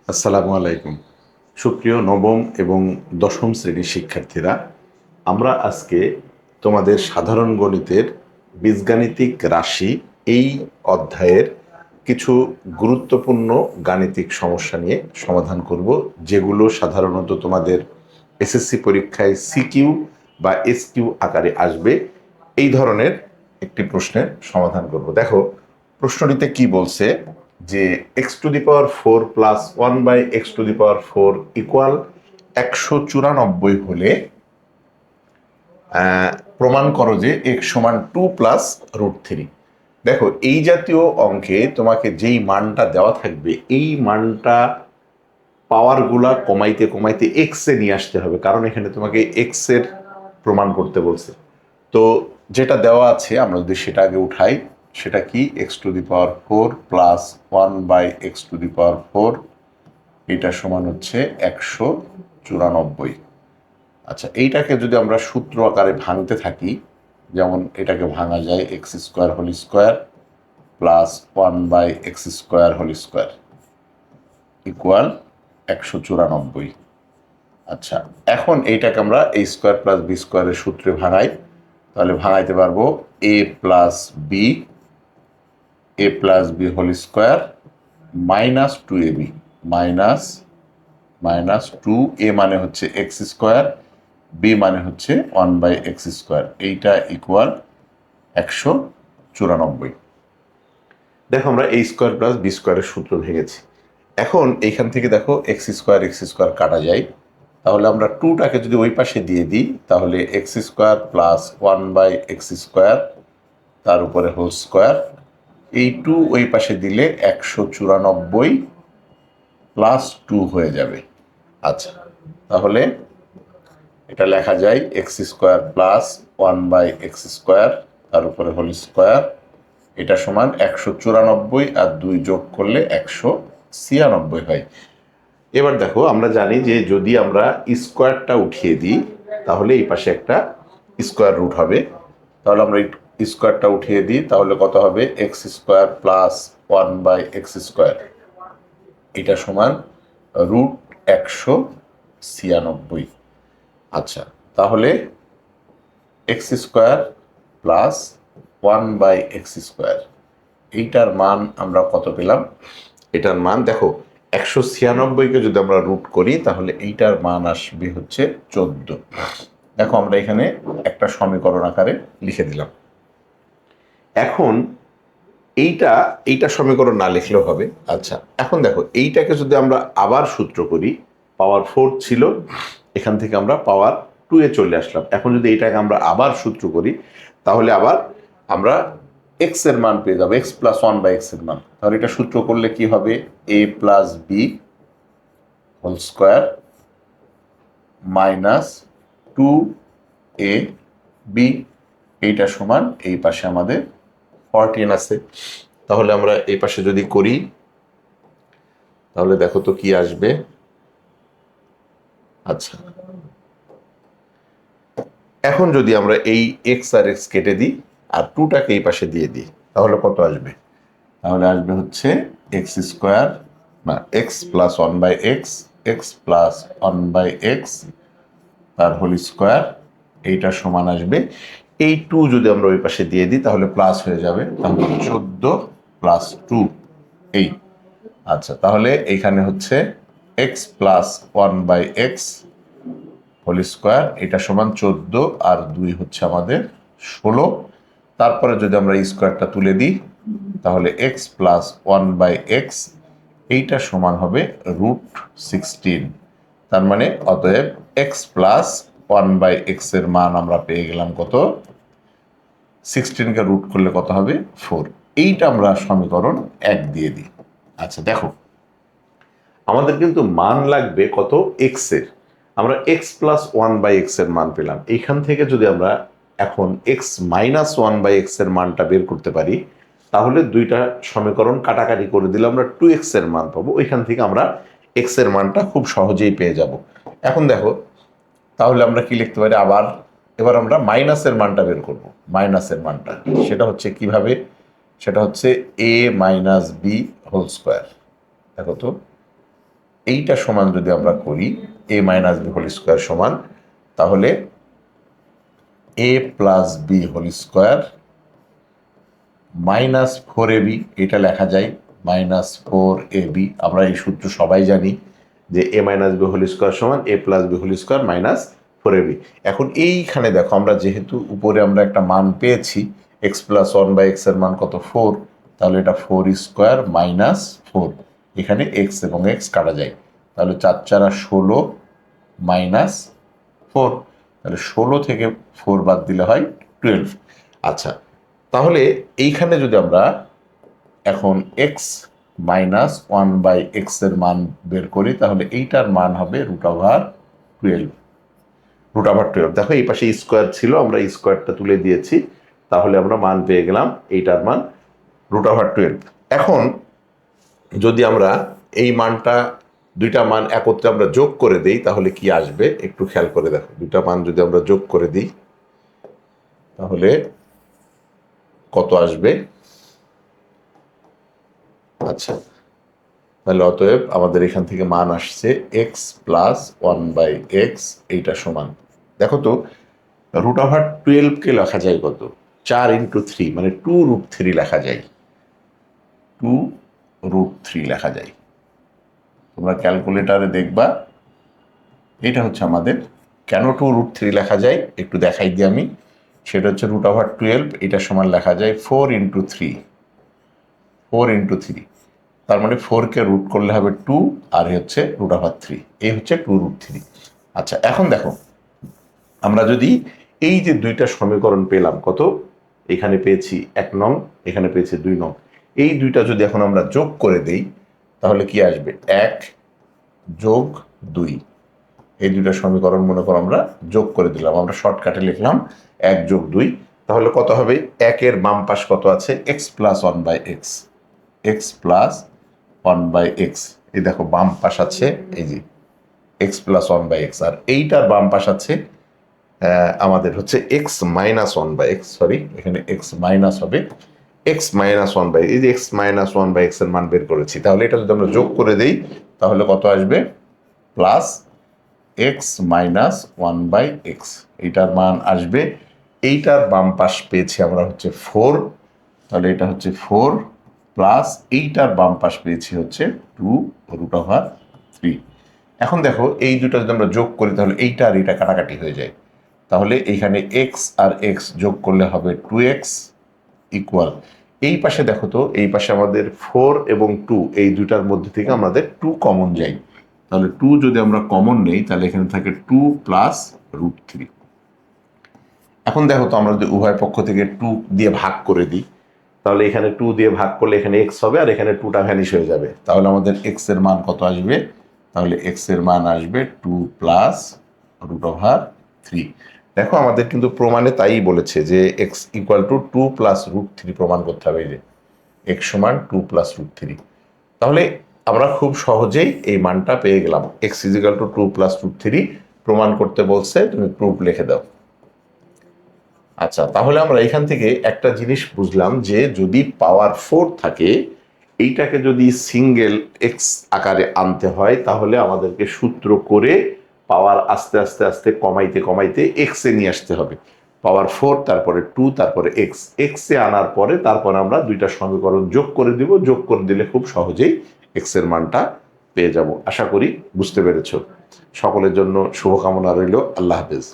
আসসালামু আলাইকুম। সুপ্রিয় নবম এবং দশম শ্রেণীর শিক্ষার্থীরা, আমরা আজকে তোমাদের সাধারণ গণিতের বীজগাণিতিক রাশি এই অধ্যায়ের কিছু গুরুত্বপূর্ণ গাণিতিক সমস্যা নিয়ে সমাধান করব, যেগুলো সাধারণত তোমাদের এসএসসি পরীক্ষায় সিকিউ বা এসকিউ আকারে আসবে। এই ধরনের একটি প্রশ্নের সমাধান করব। দেখো প্রশ্নটিতে কি বলছে, যে x⁴ প্লাস 1/x⁴ ইকুয়াল 194 হলে প্রমাণ করো যে x সমান 2 প্লাস √3। দেখো এই জাতীয় অঙ্কে তোমাকে যেই মানটা দেওয়া থাকবে এই মানটা পাওয়ারগুলা কমাইতে কমাইতে এক্সে নিয়ে আসতে হবে, কারণ এখানে তোমাকে এক্স এর প্রমাণ করতে বলছে। তো যেটা দেওয়া আছে আমরা যদি সেটা আগে উঠাই, সেটা কি x⁴ প্লাস 1/x⁴, এটা সমান হচ্ছে 194। আচ্ছা, এইটাকে যদি আমরা সূত্র আকারে ভাঙতে থাকি, যেমন এটাকে ভাঙা যায় x² প্লাস 1/x² ইকুয়াল 194। আচ্ছা, এখন এইটাকে আমরা a² প্লাস b² এর সূত্রে ভাঙাই, তাহলে ভাঙাইতে পারবো a plus b² minus 2ab minus 2a মানে হচ্ছে x², b মানে হচ্ছে 1/x², এইটা ইকুয়াল 194। দেখো আমরা a² প্লাস b² এর সূত্র ভেঙেছি। এখন এইখান থেকে দেখো x² কাটা যায়, তাহলে আমরা 2টাকে যদি ওই পাশে দিয়ে দিই তাহলে x² প্লাস 1/x², তার উপরে হোল স্কোয়ার, এই 2 ওই পাশে দিলে 194 প্লাস 2 হয়ে যাবে। আচ্ছা, তাহলে এটা লেখা যায় x² প্লাস 1/x², তার উপরে হোল স্কোয়ার, এটা সমান 194 আর 2 যোগ করলে 196 হয়। এবার দেখো আমরা জানি যে যদি আমরা স্কোয়ারটা উঠিয়ে দিই তাহলে এই পাশে একটা স্কোয়ার রুট হবে, তাহলে আমরা স্কোয়ারটা উঠিয়ে দিই তাহলে কত হবে x² প্লাস 1/x², এটা সমান √196। আচ্ছা, তাহলে x² প্লাস 1/x², এইটার মান আমরা কত পেলাম? এটার মান দেখো 196কে যদি আমরা রুট করি তাহলে এইটার মান আসবে হচ্ছে 14। দেখো আমরা এখানে একটা সমীকরণ আকারে লিখে দিলাম। এখন এইটা সমীকরণ না লিখলেও হবে। আচ্ছা, এখন দেখো এইটাকে যদি আমরা আবার সূত্র করি, পাওয়ার 4 ছিল, এখান থেকে আমরা পাওয়ার 2 এ চলে আসলাম। এখন যদি এইটাকে আমরা আবার সূত্র করি তাহলে আবার আমরা এক্স এর মান পেয়ে যাবো, x প্লাস 1/x এর মান। তাহলে এটা সূত্র করলে কি হবে, a plus B whole square minus 2ab, এইটা সমান এই পাশে আমাদের 14 আছে। তাহলে আমরা এই পাশে যদি করি তাহলে দেখো তো কি আসবে। আচ্ছা, এখন যদি আমরা এই এক্স আর এক্স কেটে দিই আর 2টাকে এই পাশে দিয়ে দিই তাহলে কত আসবে? তাহলে আসবে হচ্ছে x² না x plus 1/x, x plus 1/x তার হোল স্কোয়ার, এইটা সমান আসবে, এই 2 যদি আমরা ওই পাশে দিয়ে দিই তাহলে প্লাস হয়ে যাবে, তাহলে 14 প্লাস 2 এই। আচ্ছা, তাহলে এইখানে হচ্ছে x plus 1/x whole square, এটা সমান 14 আর 2 হচ্ছে আমাদের 16। তারপরে যদি আমরা স্কোয়ারটা তুলে দিই তাহলে x প্লাস 1/x, এইটা সমান হবে √16। তার মানে অতএব x প্লাস 1/x এর মান আমরা পেয়ে গেলাম কত? 16কে রুট করলে কত হবে? 4। এইটা আমরা সমীকরণ 1 দিয়ে দিই। আচ্ছা দেখো, আমাদের কিন্তু মান লাগবে কত? x এর। আমরা x প্লাস 1/x এর মান পেলাম। এইখান থেকে যদি আমরা এখন x মাইনাস 1/x এর মানটা বের করতে পারি তাহলে দুইটা সমীকরণ কাটাকাটি করে দিলে আমরা 2x এর মান পাবো। ওইখান থেকে আমরা x এর মানটা খুব সহজেই পেয়ে যাব। এখন দেখো তাহলে আমরা কি লিখতে পারি, আবার এবার আমরা মাইনাসের মানটা বের করব। মাইনাসের মানটা সেটা হচ্ছে কিভাবে, সেটা হচ্ছে a minus B whole square. দেখো তো এইটা সমান যদি আমরা করি a minus B whole square সমান, তাহলে a plus B whole square minus 4ab, এটা লেখা যায় -4ab। আমরা এই সূত্র সবাই জানি যে a minus B whole square সমান a plus B whole square -4ab। এখন এইখানে দেখো আমরা যেহেতু উপরে আমরা একটা মান পেয়েছি x প্লাস 1/x এর মান কত 4, তাহলে এটা 4 স্কোয়ার -4, এখানে x এবং x কাটা যায়, তাহলে 4 4 16 -4, তাহলে 16 থেকে 4 বাদ দিলে হয় 12। আচ্ছা, তাহলে এইখানে যদি আমরা এখন x -1/x এর মান বের করি, তাহলে এইটার মান হবে √12। দেখো এই পাশে স্কোয়ার ছিল, আমরা স্কোয়ারটা তুলে দিয়েছি, তাহলে আমরা মান পেয়ে গেলাম এইটার মান √12। এখন যদি আমরা এই মানটা দুইটা মান একত্রে আমরা যোগ করে দেই, তাহলে কি আসবে একটু খেয়াল করে দেখো। দুইটা মান যদি আমরা যোগ করে দিই, তাহলে কত আসবে? আচ্ছা, তাহলে অতএব আমাদের এখান থেকে মান আসছে x প্লাস 1/x, এইটা সমান, দেখো তো √12 কে লেখা যায় কত? 4 × 3 মানে 2√3 লেখা যায়, 2√3 লেখা যায়। তোমরা ক্যালকুলেটারে দেখবা, এটা হচ্ছে আমাদের। কেন 2√3 লেখা যায় একটু দেখাই দিই আমি। সেটা হচ্ছে √12 এটা সমান লেখা যায় 4 × 3, 4 × 3, তার মানে 4কে রুট করলে হবে 2, আর হচ্ছে √3, এই হচ্ছে 2√3। আচ্ছা, এখন দেখো আমরা যদি এই যে দুইটা সমীকরণ পেলাম, কত এখানে পেয়েছি 1 নং, এখানে পেয়েছি 2 নং, এই দুইটা যদি এখন আমরা যোগ করে দেই, তাহলে কি আসবে? 1 যোগ 2, এই দুইটা সমীকরণ মনে করো আমরা যোগ করে দিলাম, আমরা শর্টকাটে লিখলাম 1 যোগ 2, তাহলে কত হবে? 1 এর বাম পাশ কত আছে? x plus 1/x, x plus 1/x, এই দেখো বাম পাশ আছে এই যে x প্লাস 1/x, আর এইটার বাম পাশ আছে আমাদের হচ্ছে x মাইনাস 1/x, সরি এখানে x মাইনাস হবে, x মাইনাস 1/x, এই যে x মাইনাস 1/x এর মান বের করেছি, তাহলে এটা যদি আমরা যোগ করে দেই, তাহলে কত আসবে? প্লাস x মাইনাস 1/x, এইটার মান আসবে। এইটার বাম পাশ পেয়েছি আমরা হচ্ছে 4, তাহলে এটা হচ্ছে 4 প্লাস এইটার বাম পাশ পেয়েছি হচ্ছে 2√3। এখন দেখো এই দুটো যদি আমরা যোগ করি, তাহলে এইটা আর এইটা কাটাকাটি হয়ে যায়, তাহলে এইখানে x আর x যোগ করলে হবে 2x ইকুয়াল, এই পাশে দেখো তো এই পাশে আমাদের 4 এবং 2 এই দুটার মধ্যে থেকে আমাদের 2 কমন যায়, তাহলে 2 যদি আমরা কমন নেই, তাহলে এখানে থাকে 2 প্লাস √3। এখন দেখো তো আমরা যদি উভয় পক্ষ থেকে 2 দিয়ে ভাগ করে দিই, তাহলে এখানে 2 দিয়ে ভাগ করলে এখানে x হবে, আর এখানে 2টা ভ্যানিশ হয়ে যাবে, তাহলে আমাদের x এর মান কত আসবে? তাহলে x এর মান আসবে 2 প্লাস √3। দেখো আমাদের কিন্তু প্রমাণে তাই বলেছে যে x ইকুয়াল টু 2 প্লাস √3 প্রমাণ করতে হবে, যে x সমান 2 প্লাস √3। তাহলে আমরা খুব সহজেই এই মানটা পেয়ে গেলাম, x ইকুয়াল টু 2 প্লাস √3 প্রমাণ করতে বলছে, তুমি প্রুফ লিখে দাও। আচ্ছা, তাহলে আমরা এখান থেকে একটা জিনিস বুঝলাম যে যদি পাওয়ার 4 থাকে, এইটাকে যদি সিঙ্গেল এক্স আকারে আনতে হয়, তাহলে আমাদেরকে সূত্র করে পাওয়ার আস্তে আস্তে আস্তে কমাইতে কমাইতে এক্সে নিয়ে আসতে হবে। পাওয়ার 4, তারপরে 2, তারপরে এক্সে আনার পরে তারপরে আমরা দুইটা সমীকরণ যোগ করে দিব, যোগ করে দিলে খুব সহজেই এক্সের মানটা পেয়ে যাব। আশা করি বুঝতে পেরেছ। সকলের জন্য শুভকামনা রইল। আল্লাহ হাফেজ।